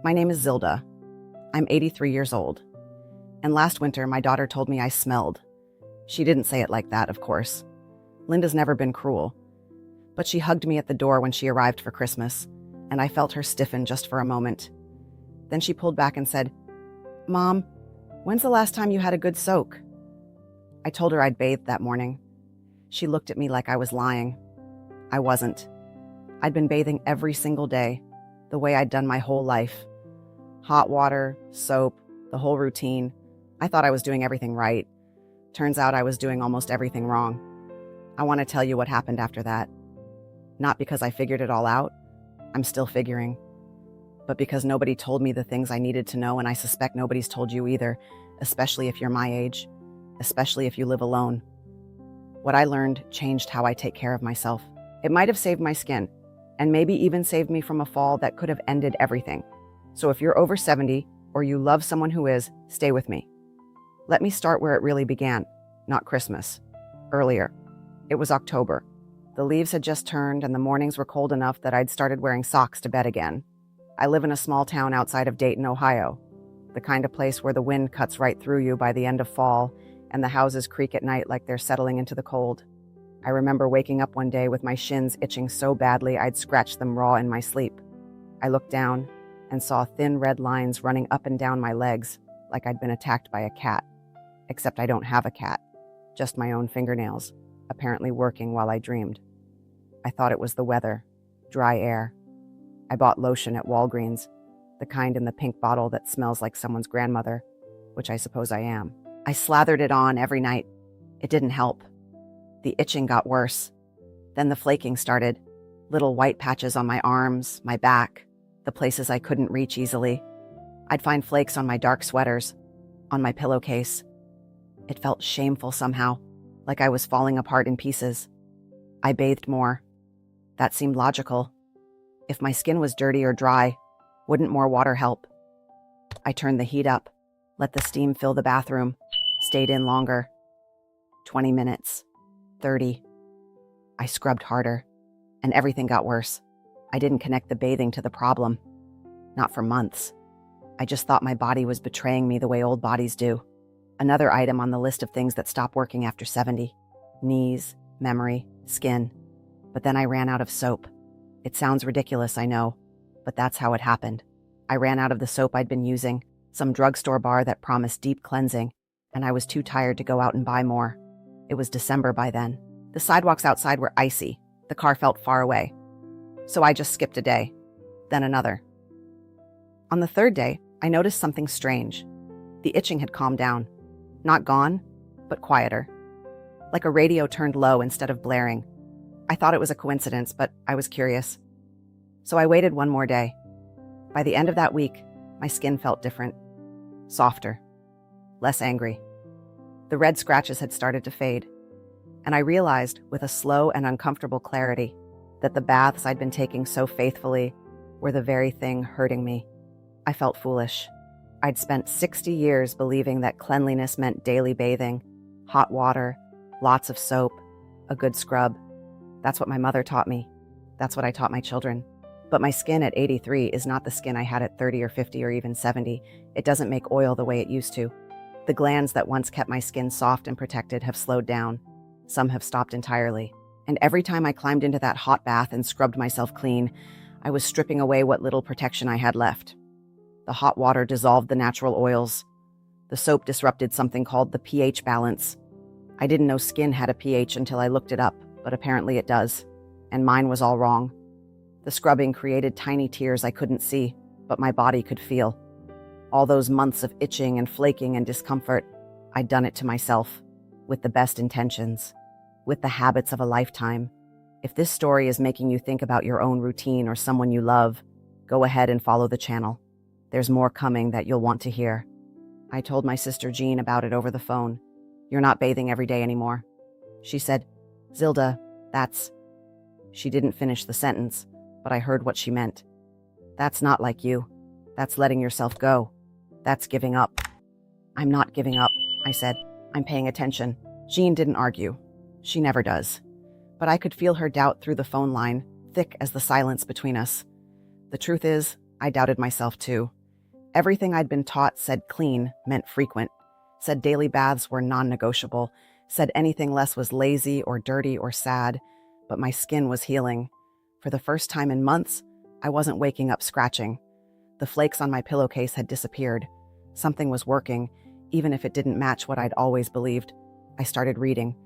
My name is Zilda. I'm 83 years old. And last winter, my daughter told me I smelled. She didn't say it like that, of course. Linda's never been cruel. But she hugged me at the door when she arrived for Christmas, and I felt her stiffen just for a moment. Then she pulled back and said, "Mom, when's the last time you had a good soak?" I told her I'd bathed that morning. She looked at me like I was lying. I wasn't. I'd been bathing every single day, the way I'd done my whole life. Hot water, soap, the whole routine. I thought I was doing everything right. Turns out I was doing almost everything wrong. I want to tell you what happened after that. Not because I figured it all out. I'm still figuring. But because nobody told me the things I needed to know, and I suspect nobody's told you either, especially if you're my age, especially if you live alone. What I learned changed how I take care of myself. It might have saved my skin, and maybe even saved me from a fall that could have ended everything. So if you're over 70, or you love someone who is, stay with me. Let me start where it really began, not Christmas. Earlier. It was October. The leaves had just turned, and the mornings were cold enough that I'd started wearing socks to bed again. I live in a small town outside of Dayton, Ohio, the kind of place where the wind cuts right through you by the end of fall, and the houses creak at night like they're settling into the cold. I remember waking up one day with my shins itching so badly I'd scratched them raw in my sleep. I looked down and saw thin red lines running up and down my legs like I'd been attacked by a cat. Except I don't have a cat, just my own fingernails, apparently working while I dreamed. I thought it was the weather, dry air. I bought lotion at Walgreens, the kind in the pink bottle that smells like someone's grandmother, which I suppose I am. I slathered it on every night. It didn't help. The itching got worse. Then the flaking started, little white patches on my arms, my back, the places I couldn't reach easily. I'd find flakes on my dark sweaters, on my pillowcase. It felt shameful somehow, like I was falling apart in pieces. I bathed more. That seemed logical. If my skin was dirty or dry, wouldn't more water help? I turned the heat up, let the steam fill the bathroom, stayed in longer. 20 minutes, 30. I scrubbed harder, and everything got worse. I didn't connect the bathing to the problem. Not for months. I just thought my body was betraying me the way old bodies do. Another item on the list of things that stop working after 70. Knees, memory, skin. But then I ran out of soap. It sounds ridiculous, I know, but that's how it happened. I ran out of the soap I'd been using, some drugstore bar that promised deep cleansing, and I was too tired to go out and buy more. It was December by then. The sidewalks outside were icy. The car felt far away. So I just skipped a day, then another. On the third day, I noticed something strange. The itching had calmed down. Not gone, but quieter. Like a radio turned low instead of blaring. I thought it was a coincidence, but I was curious. So I waited one more day. By the end of that week, my skin felt different. Softer. Less angry. The red scratches had started to fade. And I realized, with a slow and uncomfortable clarity, that the baths I'd been taking so faithfully were the very thing hurting me. I felt foolish. I'd spent 60 years believing that cleanliness meant daily bathing, hot water, lots of soap, a good scrub. That's what my mother taught me. That's what I taught my children. But my skin at 83 is not the skin I had at 30 or 50 or even 70. It doesn't make oil the way it used to. The glands that once kept my skin soft and protected have slowed down. Some have stopped entirely. And every time I climbed into that hot bath and scrubbed myself clean, I was stripping away what little protection I had left. The hot water dissolved the natural oils. The soap disrupted something called the pH balance. I didn't know skin had a pH until I looked it up, but apparently it does. And mine was all wrong. The scrubbing created tiny tears I couldn't see, but my body could feel. All those months of itching and flaking and discomfort, I'd done it to myself, with the best intentions, with the habits of a lifetime. If this story is making you think about your own routine or someone you love, go ahead and follow the channel. There's more coming that you'll want to hear. I told my sister Jean about it over the phone. You're not bathing every day anymore. She said, "Zilda, that's..." She didn't finish the sentence, but I heard what she meant. That's not like you. That's letting yourself go. That's giving up. I'm not giving up, I said. I'm paying attention. Jean didn't argue. She never does. But I could feel her doubt through the phone line, thick as the silence between us. The truth is, I doubted myself too. Everything I'd been taught said clean meant frequent, said daily baths were non-negotiable, said anything less was lazy or dirty or sad, but my skin was healing. For the first time in months, I wasn't waking up scratching. The flakes on my pillowcase had disappeared. Something was working, even if it didn't match what I'd always believed. I started reading,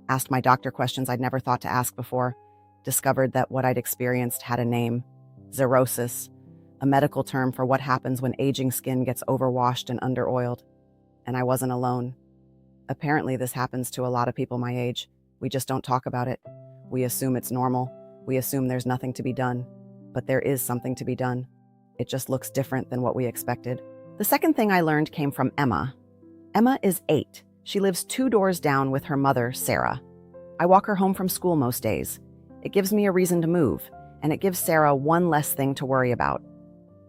asked my doctor questions I'd never thought to ask before, discovered that what I'd experienced had a name: xerosis, a medical term for what happens when aging skin gets overwashed and underoiled. And I wasn't alone. Apparently, this happens to a lot of people my age. We just don't talk about it. We assume it's normal. We assume there's nothing to be done. But there is something to be done. It just looks different than what we expected. The second thing I learned came from Emma. Emma is 8. She lives 2 doors down with her mother, Sarah. I walk her home from school most days. It gives me a reason to move, and it gives Sarah one less thing to worry about.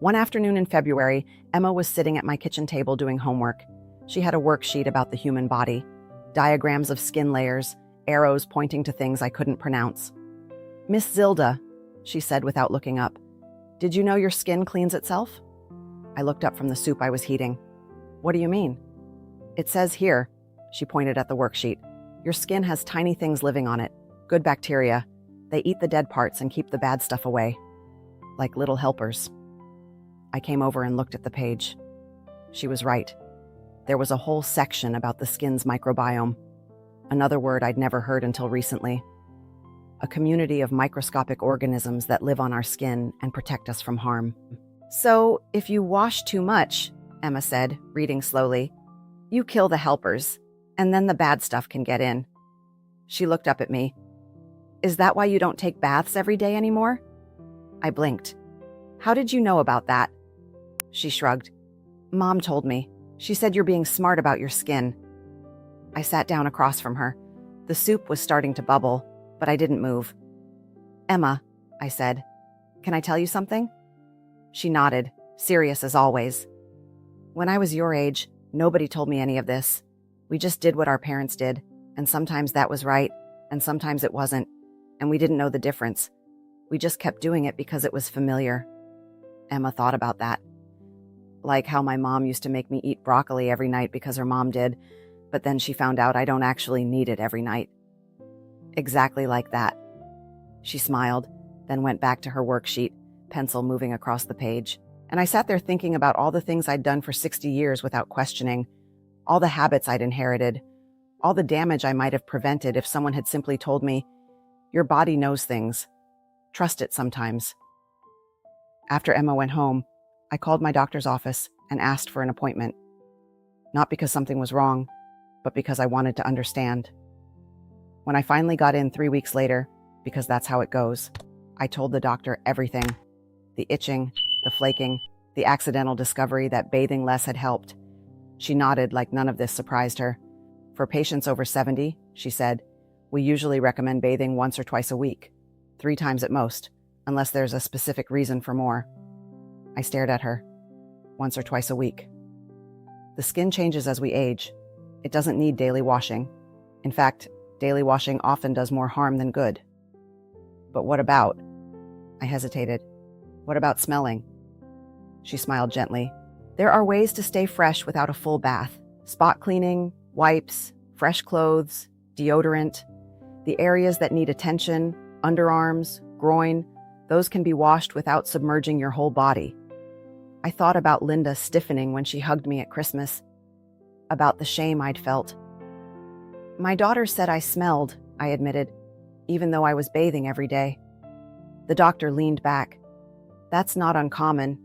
One afternoon in February, Emma was sitting at my kitchen table doing homework. She had a worksheet about the human body, diagrams of skin layers, arrows pointing to things I couldn't pronounce. "Miss Zilda," she said without looking up, "did you know your skin cleans itself?" I looked up from the soup I was heating. "What do you mean?" "It says here," she pointed at the worksheet, "your skin has tiny things living on it, good bacteria. They eat the dead parts and keep the bad stuff away. Like little helpers." I came over and looked at the page. She was right. There was a whole section about the skin's microbiome, another word I'd never heard until recently. A community of microscopic organisms that live on our skin and protect us from harm. "So, if you wash too much," Emma said, reading slowly, "you kill the helpers, and then the bad stuff can get in." She looked up at me. "Is that why you don't take baths every day anymore?" I blinked. "How did you know about that?" She shrugged. "Mom told me. She said you're being smart about your skin." I sat down across from her. The soup was starting to bubble, but I didn't move. "Emma," I said, "can I tell you something?" She nodded, serious as always. "When I was your age, nobody told me any of this. We just did what our parents did, and sometimes that was right, and sometimes it wasn't, and we didn't know the difference. We just kept doing it because it was familiar." Emma thought about that. Like how my mom used to make me eat broccoli every night because her mom did, but then she found out I don't actually need it every night. Exactly like that. She smiled, then went back to her worksheet, pencil moving across the page. And I sat there thinking about all the things I'd done for 60 years without questioning, all the habits I'd inherited, all the damage I might have prevented if someone had simply told me, "Your body knows things. Trust it sometimes." After Emma went home, I called my doctor's office and asked for an appointment. Not because something was wrong, but because I wanted to understand. When I finally got in 3 weeks later, because that's how it goes, I told the doctor everything. The itching, the flaking, the accidental discovery that bathing less had helped. She nodded like none of this surprised her. "For patients over 70, she said, "we usually recommend bathing once or twice a week, 3 times at most, unless there's a specific reason for more." I stared at her. Once or twice a week. The skin changes as we age. It doesn't need daily washing. In fact, daily washing often does more harm than good. "But what about?" I hesitated. "What about smelling?" She smiled gently. "There are ways to stay fresh without a full bath. Spot cleaning, wipes, fresh clothes, deodorant. The areas that need attention, underarms, groin, those can be washed without submerging your whole body." I thought about Linda stiffening when she hugged me at Christmas, about the shame I'd felt. "My daughter said I smelled," I admitted, "even though I was bathing every day." The doctor leaned back. "That's not uncommon.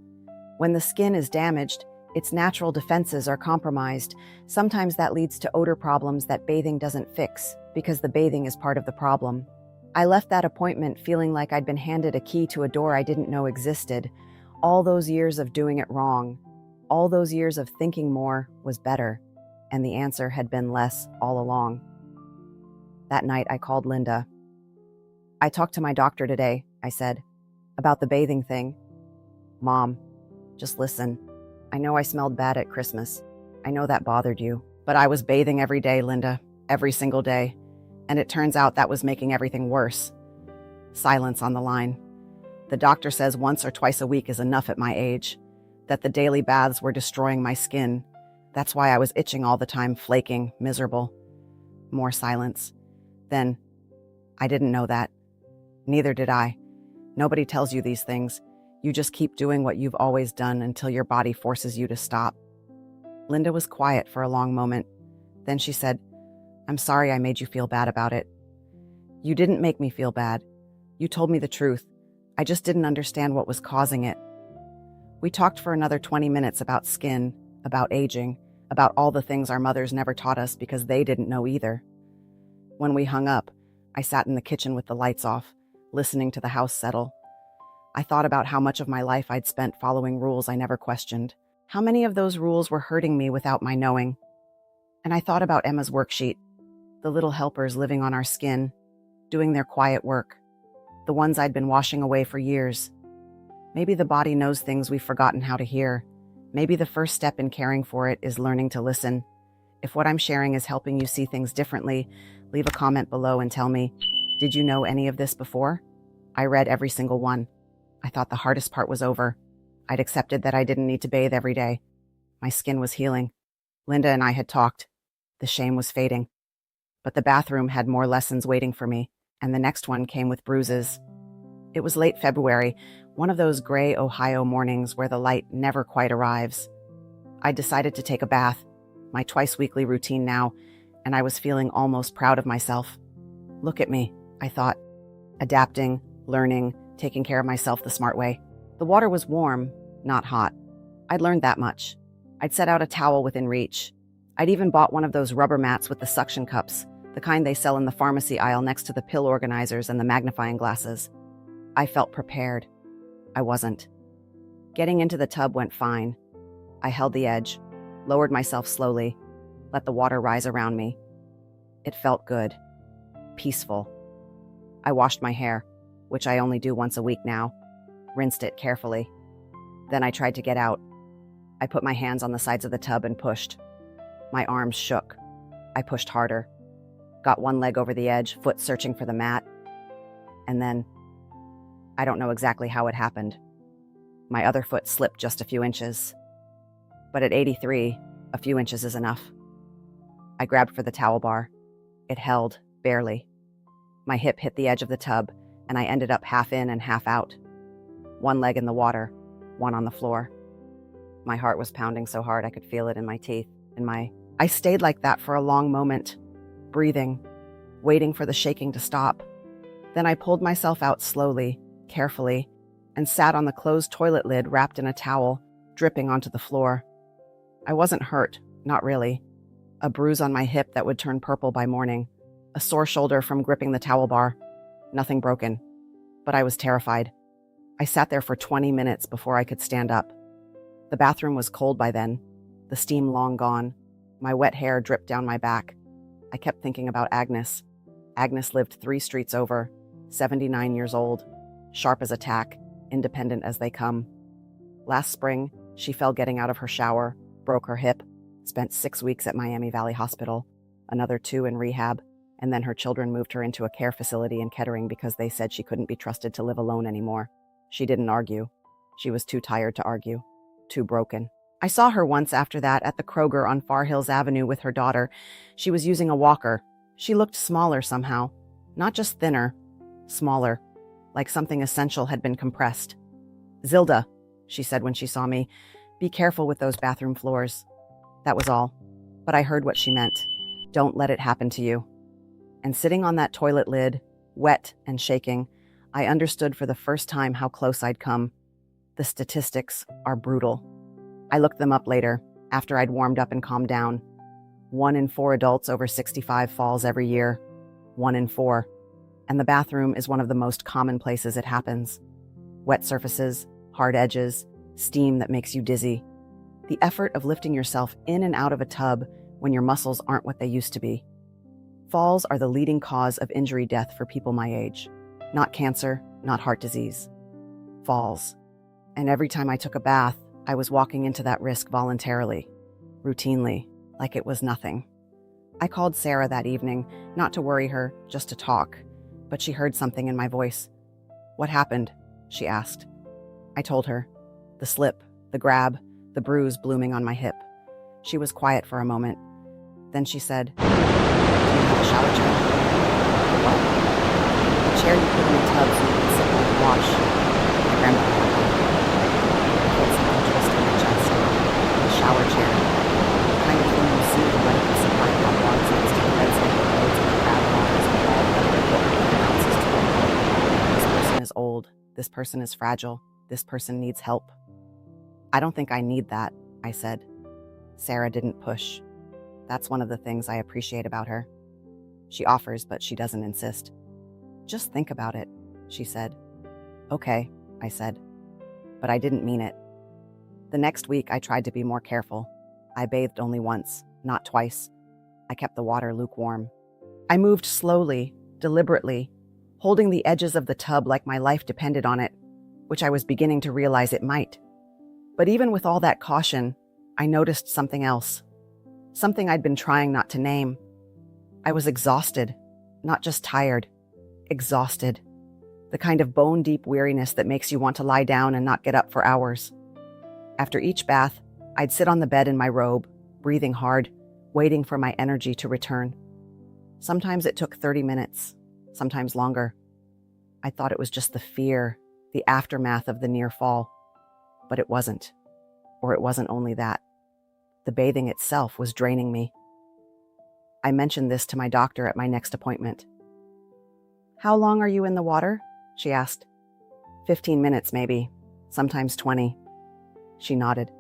When the skin is damaged, its natural defenses are compromised. Sometimes that leads to odor problems that bathing doesn't fix, because the bathing is part of the problem." I left that appointment feeling like I'd been handed a key to a door I didn't know existed. All those years of doing it wrong, all those years of thinking more was better, and the answer had been less all along. That night, I called Linda. "I talked to my doctor today," I said, "about the bathing thing." "Mom, just listen. I know I smelled bad at Christmas. I know that bothered you. But I was bathing every day, Linda, every single day. And it turns out that was making everything worse." Silence on the line. The doctor says once or twice a week is enough at my age, that the daily baths were destroying my skin. That's why I was itching all the time, flaking, miserable. More silence. Then, I didn't know that. Neither did I. Nobody tells you these things. You just keep doing what you've always done until your body forces you to stop. Linda was quiet for a long moment. Then she said, "I'm sorry I made you feel bad about it." "You didn't make me feel bad. You told me the truth. I just didn't understand what was causing it." We talked for another 20 minutes about skin, about aging, about all the things our mothers never taught us because they didn't know either. When we hung up, I sat in the kitchen with the lights off, listening to the house settle. I thought about how much of my life I'd spent following rules I never questioned. How many of those rules were hurting me without my knowing? And I thought about Emma's worksheet, the little helpers living on our skin, doing their quiet work, the ones I'd been washing away for years. Maybe the body knows things we've forgotten how to hear. Maybe the first step in caring for it is learning to listen. If what I'm sharing is helping you see things differently, leave a comment below and tell me, did you know any of this before? I read every single one. I thought the hardest part was over. I'd accepted that I didn't need to bathe every day. My skin was healing. Linda and I had talked. The shame was fading. But the bathroom had more lessons waiting for me, and the next one came with bruises. It was late February, one of those gray Ohio mornings where the light never quite arrives. I decided to take a bath, my twice-weekly routine now, and I was feeling almost proud of myself. Look at me, I thought. Adapting, learning, taking care of myself the smart way. The water was warm, not hot. I'd learned that much. I'd set out a towel within reach. I'd even bought one of those rubber mats with the suction cups, the kind they sell in the pharmacy aisle next to the pill organizers and the magnifying glasses. I felt prepared. I wasn't. Getting into the tub went fine. I held the edge, lowered myself slowly, let the water rise around me. It felt good. Peaceful. I washed my hair, which I only do once a week now, rinsed it carefully. Then I tried to get out. I put my hands on the sides of the tub and pushed. My arms shook. I pushed harder. Got one leg over the edge, foot searching for the mat. And then, I don't know exactly how it happened. My other foot slipped just a few inches. But at 83, a few inches is enough. I grabbed for the towel bar. It held, barely. My hip hit the edge of the tub, and I ended up half in and half out. One leg in the water, one on the floor. My heart was pounding so hard I could feel it in my teeth, I stayed like that for a long moment, breathing, waiting for the shaking to stop. Then I pulled myself out slowly, carefully, and sat on the closed toilet lid wrapped in a towel, dripping onto the floor. I wasn't hurt, not really. A bruise on my hip that would turn purple by morning, a sore shoulder from gripping the towel bar. Nothing broken, but I was terrified. I sat there for 20 minutes before I could stand up. The bathroom was cold by then, the steam long gone. My wet hair dripped down my back. I kept thinking about Agnes. Agnes lived 3 streets over, 79 years old, sharp as a tack, independent as they come. Last spring, she fell getting out of her shower, broke her hip, spent 6 weeks at Miami Valley Hospital, another 2 in rehab, and then her children moved her into a care facility in Kettering because they said she couldn't be trusted to live alone anymore. She didn't argue. She was too tired to argue, too broken. I saw her once after that at the Kroger on Far Hills Avenue with her daughter. She was using a walker. She looked smaller somehow, not just thinner, smaller, like something essential had been compressed. "Zilda," she said when she saw me, "be careful with those bathroom floors." That was all, but I heard what she meant. Don't let it happen to you. And sitting on that toilet lid, wet and shaking, I understood for the first time how close I'd come. The statistics are brutal. I looked them up later, after I'd warmed up and calmed down. 1 in 4 adults over 65 falls every year. 1 in 4. And the bathroom is one of the most common places it happens. Wet surfaces, hard edges, steam that makes you dizzy. The effort of lifting yourself in and out of a tub when your muscles aren't what they used to be. Falls are the leading cause of injury death for people my age. Not cancer, not heart disease. Falls. And every time I took a bath, I was walking into that risk voluntarily, routinely, like it was nothing. I called Sarah that evening, not to worry her, just to talk, but she heard something in my voice. "What happened?" she asked. I told her. The slip, the grab, the bruise blooming on my hip. She was quiet for a moment. Then she said, "Do you have a shower chair?" "What?" "A chair you put in the tub so you can sit while you wash." My grandmother had one. I felt something twist in my chest. A shower chair. The kind of thing you see in the medical supply catalogs next to the bedside clothes and the crab walls and all the other important announces to them. This person is old. This person is fragile. This person needs help. "I don't think I need that," I said. Sarah didn't push. That's one of the things I appreciate about her. She offers, but she doesn't insist. "Just think about it," she said. "Okay," I said. But I didn't mean it. The next week, I tried to be more careful. I bathed only once, not twice. I kept the water lukewarm. I moved slowly, deliberately, holding the edges of the tub like my life depended on it, which I was beginning to realize it might. But even with all that caution, I noticed something else. Something I'd been trying not to name. I was exhausted, not just tired. Exhausted. The kind of bone-deep weariness that makes you want to lie down and not get up for hours. After each bath, I'd sit on the bed in my robe, breathing hard, waiting for my energy to return. Sometimes it took 30 minutes, sometimes longer. I thought it was just the fear, the aftermath of the near fall. But it wasn't. Or it wasn't only that. The bathing itself was draining me. I mentioned this to my doctor at my next appointment. "How long are you in the water?" she asked. 15 minutes, maybe. Sometimes 20. She nodded.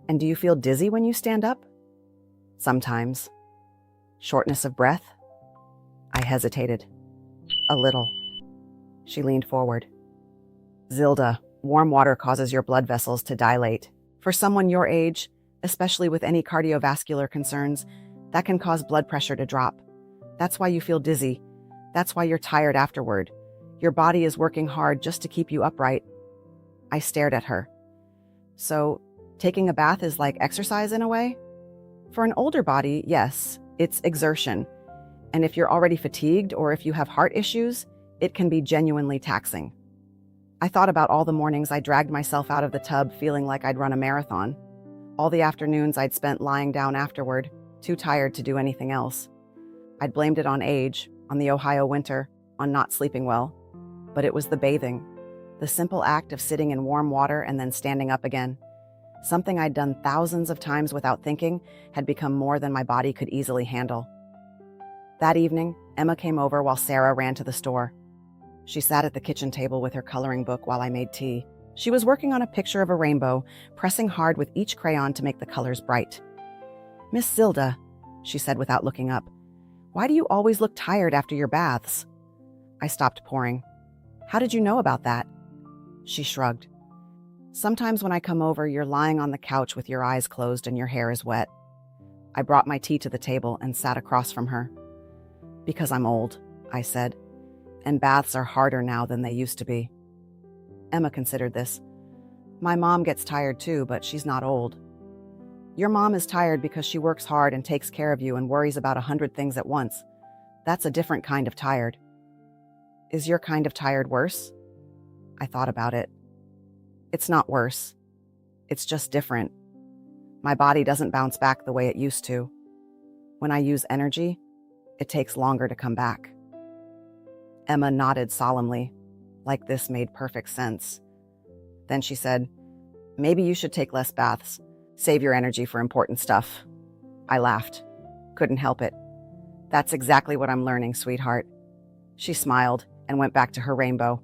"And do you feel dizzy when you stand up?" "Sometimes." "Shortness of breath?" I hesitated. "A little." She leaned forward. "Zilda, warm water causes your blood vessels to dilate. For someone your age, especially with any cardiovascular concerns, that can cause blood pressure to drop. That's why you feel dizzy. That's why you're tired afterward. Your body is working hard just to keep you upright." I stared at her. "So, taking a bath is like exercise in a way?" "For an older body, yes, it's exertion. And if you're already fatigued or if you have heart issues, it can be genuinely taxing." I thought about all the mornings I dragged myself out of the tub feeling like I'd run a marathon. All the afternoons I'd spent lying down afterward, too tired to do anything else. I'd blamed it on age, on the Ohio winter, on not sleeping well. But it was the bathing, the simple act of sitting in warm water and then standing up again. Something I'd done thousands of times without thinking had become more than my body could easily handle. That evening, Emma came over while Sarah ran to the store. She sat at the kitchen table with her coloring book while I made tea. She was working on a picture of a rainbow, pressing hard with each crayon to make the colors bright. "Miss Zilda," she said without looking up, "why do you always look tired after your baths?" I stopped pouring. "How did you know about that?" She shrugged. "Sometimes when I come over, you're lying on the couch with your eyes closed and your hair is wet." I brought my tea to the table and sat across from her. "Because I'm old," I said, "and baths are harder now than they used to be." Emma considered this. "My mom gets tired too, but she's not old." "Your mom is tired because she works hard and takes care of you and worries about 100 things at once. That's a different kind of tired." "Is your kind of tired worse?" I thought about it. "It's not worse. It's just different. My body doesn't bounce back the way it used to. When I use energy, it takes longer to come back." Emma nodded solemnly, like this made perfect sense. Then she said, "Maybe you should take less baths. Save your energy for important stuff." I laughed. Couldn't help it. "That's exactly what I'm learning, sweetheart." She smiled and went back to her rainbow.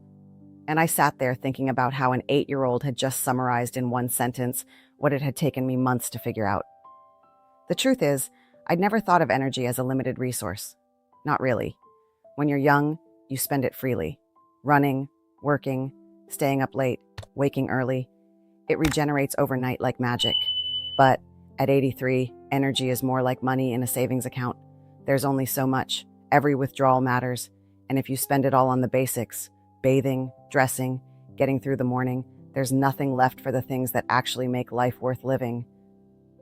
And I sat there thinking about how an 8-year-old had just summarized in one sentence what it had taken me months to figure out. The truth is, I'd never thought of energy as a limited resource. Not really. When you're young, you spend it freely. Running, working, staying up late, waking early. It regenerates overnight like magic. But at 83, energy is more like money in a savings account. There's only so much. Every withdrawal matters. And if you spend it all on the basics, bathing, dressing, getting through the morning, there's nothing left for the things that actually make life worth living.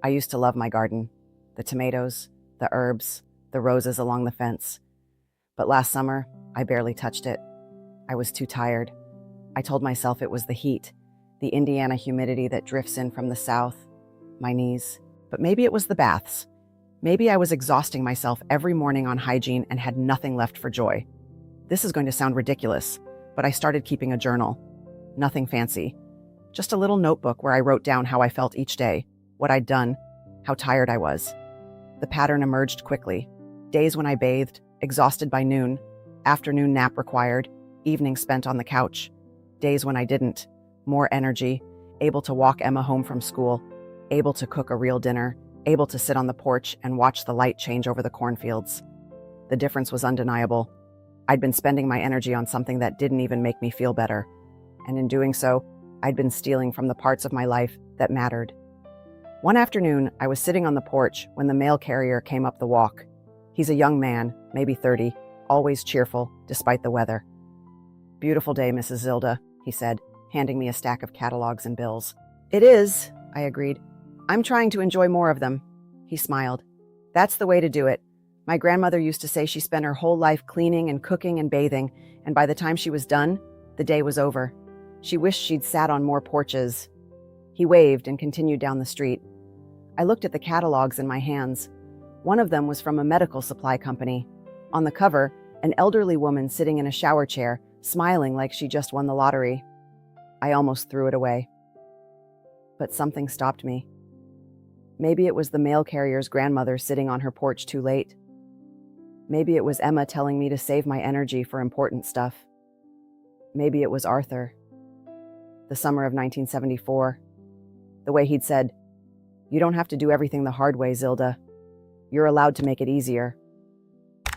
I used to love my garden. The tomatoes, the herbs, the roses along the fence. But last summer, I barely touched it. I was too tired. I told myself it was the heat, the Indiana humidity that drifts in from the south, my knees. But maybe it was the baths. Maybe I was exhausting myself every morning on hygiene and had nothing left for joy. This is going to sound ridiculous, but I started keeping a journal. Nothing fancy. Just a little notebook where I wrote down how I felt each day, what I'd done, how tired I was. The pattern emerged quickly. Days when I bathed, exhausted by noon, afternoon nap required, evening spent on the couch. Days when I didn't, more energy, able to walk Emma home from school, able to cook a real dinner, able to sit on the porch and watch the light change over the cornfields. The difference was undeniable. I'd been spending my energy on something that didn't even make me feel better. And in doing so, I'd been stealing from the parts of my life that mattered. One afternoon, I was sitting on the porch when the mail carrier came up the walk. He's a young man, maybe 30, always cheerful, despite the weather. "Beautiful day, Mrs. Zilda," he said, handing me a stack of catalogs and bills. "It is," I agreed. "I'm trying to enjoy more of them." He smiled. "That's the way to do it. My grandmother used to say she spent her whole life cleaning and cooking and bathing, and by the time she was done, the day was over. She wished she'd sat on more porches." He waved and continued down the street. I looked at the catalogs in my hands. One of them was from a medical supply company. On the cover, an elderly woman sitting in a shower chair, smiling like she just won the lottery. I almost threw it away. But something stopped me. Maybe it was the mail carrier's grandmother sitting on her porch too late. Maybe it was Emma telling me to save my energy for important stuff. Maybe it was Arthur. The summer of 1974. The way he'd said, "You don't have to do everything the hard way, Zilda. You're allowed to make it easier."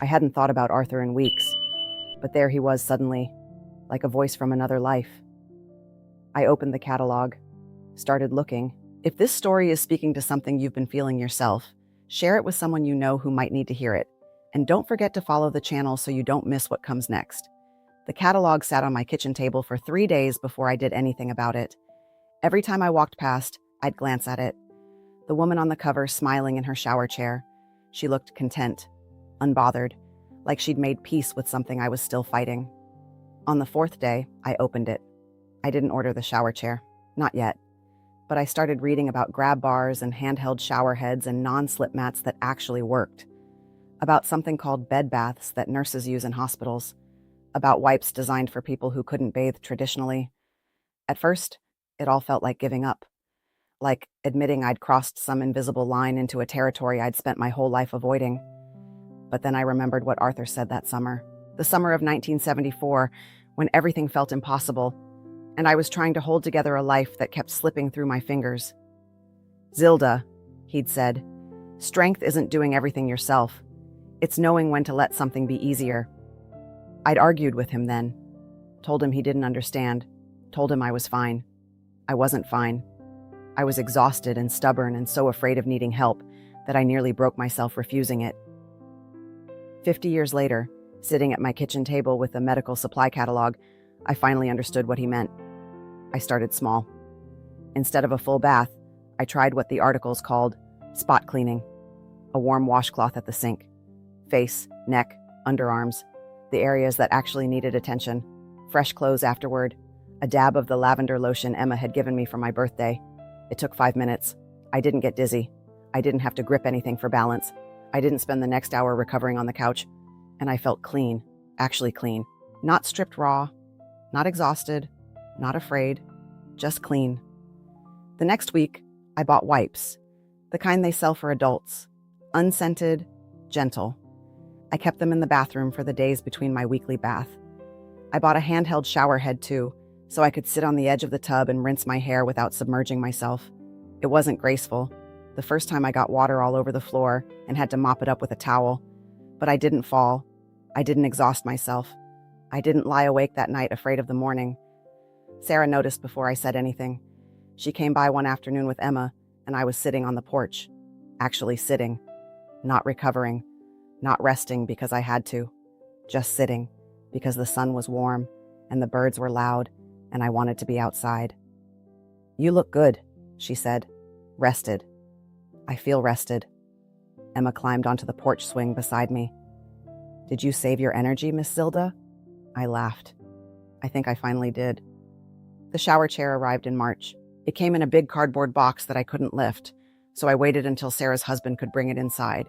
I hadn't thought about Arthur in weeks, but there he was suddenly, like a voice from another life. I opened the catalog, started looking. If this story is speaking to something you've been feeling yourself, share it with someone you know who might need to hear it. And don't forget to follow the channel so you don't miss what comes next. The catalog sat on my kitchen table for 3 days before I did anything about it. Every time I walked past, I'd glance at it. The woman on the cover smiling in her shower chair. She looked content, unbothered, like she'd made peace with something I was still fighting. On the 4th day, I opened it. I didn't order the shower chair, not yet. But I started reading about grab bars and handheld shower heads and non-slip mats that actually worked. About something called bed baths that nurses use in hospitals. About wipes designed for people who couldn't bathe traditionally. At first, it all felt like giving up. Like admitting I'd crossed some invisible line into a territory I'd spent my whole life avoiding. But then I remembered what Arthur said that summer. The summer of 1974, when everything felt impossible, and I was trying to hold together a life that kept slipping through my fingers. "Zilda," he'd said, "strength isn't doing everything yourself. It's knowing when to let something be easier." I'd argued with him then, told him he didn't understand, told him I was fine. I wasn't fine. I was exhausted and stubborn and so afraid of needing help that I nearly broke myself refusing it. 50 years later, sitting at my kitchen table with a medical supply catalog, I finally understood what he meant. I started small. Instead of a full bath, I tried what the articles called spot cleaning. A warm washcloth at the sink. Face, neck, underarms, the areas that actually needed attention. Fresh clothes afterward. A dab of the lavender lotion Emma had given me for my birthday. It took 5 minutes. I didn't get dizzy. I didn't have to grip anything for balance. I didn't spend the next hour recovering on the couch. And I felt clean, actually clean. Not stripped raw, not exhausted, not afraid, just clean. The next week, I bought wipes, the kind they sell for adults. Unscented, gentle. I kept them in the bathroom for the days between my weekly bath. I bought a handheld shower head too, so I could sit on the edge of the tub and rinse my hair without submerging myself. It wasn't graceful. The first time I got water all over the floor and had to mop it up with a towel. But I didn't fall. I didn't exhaust myself. I didn't lie awake that night afraid of the morning. Sarah noticed before I said anything. She came by one afternoon with Emma, and I was sitting on the porch. Actually sitting. Not recovering. Not resting because I had to. Just sitting, because the sun was warm, and the birds were loud, and I wanted to be outside. "You look good," she said. "Rested." "I feel rested." Emma climbed onto the porch swing beside me. "Did you save your energy, Miss Zilda?" I laughed. I think I finally did. The shower chair arrived in March. It came in a big cardboard box that I couldn't lift, so I waited until Sarah's husband could bring it inside.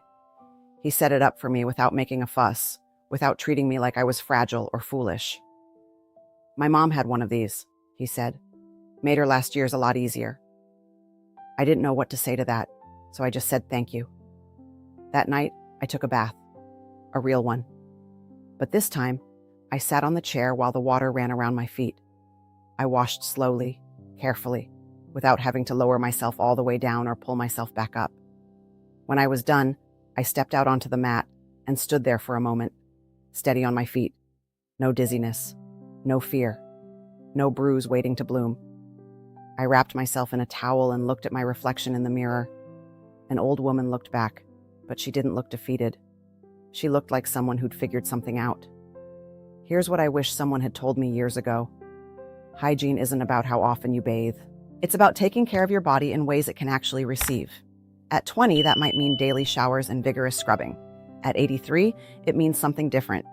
He set it up for me without making a fuss, without treating me like I was fragile or foolish. "My mom had one of these," he said. "Made her last year's a lot easier." I didn't know what to say to that, so I just said thank you. That night, I took a bath. A real one. But this time, I sat on the chair while the water ran around my feet. I washed slowly, carefully, without having to lower myself all the way down or pull myself back up. When I was done, I stepped out onto the mat and stood there for a moment, steady on my feet. No dizziness, no fear, no bruise waiting to bloom. I wrapped myself in a towel and looked at my reflection in the mirror. An old woman looked back, but she didn't look defeated. She looked like someone who'd figured something out. Here's what I wish someone had told me years ago. Hygiene isn't about how often you bathe. It's about taking care of your body in ways it can actually receive. At 20, that might mean daily showers and vigorous scrubbing. At 83, it means something different.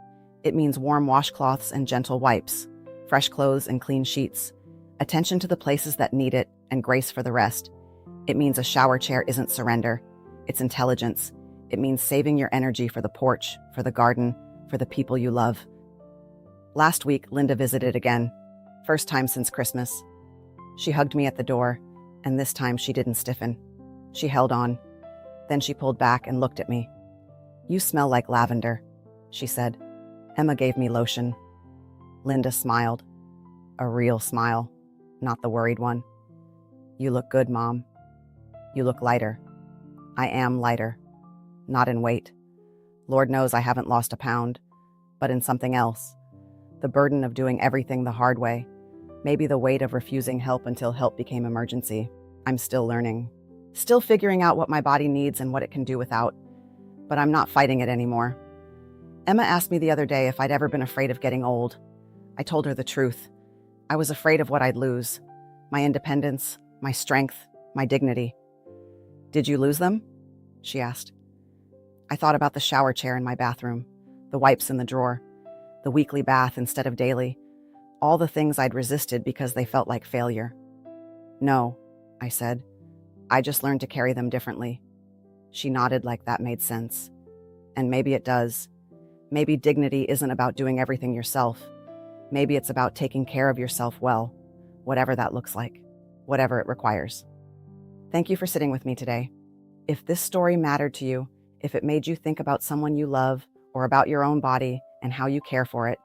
It means warm washcloths and gentle wipes, fresh clothes and clean sheets, attention to the places that need it, and grace for the rest. It means a shower chair isn't surrender. It's intelligence. It means saving your energy for the porch, for the garden, for the people you love. Last week, Linda visited again. First time since Christmas. She hugged me at the door, and this time she didn't stiffen. She held on. Then she pulled back and looked at me. "You smell like lavender," she said. Emma gave me lotion. Linda smiled. A real smile, not the worried one. "You look good, Mom. You look lighter." I am lighter. Not in weight. Lord knows I haven't lost a pound, but in something else. The burden of doing everything the hard way. Maybe the weight of refusing help until help became emergency. I'm still learning. Still figuring out what my body needs and what it can do without. But I'm not fighting it anymore. Emma asked me the other day if I'd ever been afraid of getting old. I told her the truth. I was afraid of what I'd lose. My independence, my strength, my dignity. "Did you lose them?" she asked. I thought about the shower chair in my bathroom, the wipes in the drawer, the weekly bath instead of daily, all the things I'd resisted because they felt like failure. "No," I said. "I just learned to carry them differently." She nodded like that made sense. And maybe it does. Maybe dignity isn't about doing everything yourself. Maybe it's about taking care of yourself well, whatever that looks like, whatever it requires. Thank you for sitting with me today. If this story mattered to you, if it made you think about someone you love or about your own body and how you care for it,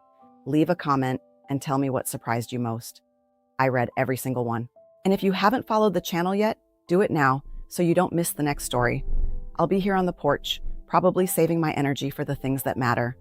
leave a comment and tell me what surprised you most. I read every single one. And if you haven't followed the channel yet, do it now so you don't miss the next story. I'll be here on the porch, probably saving my energy for the things that matter.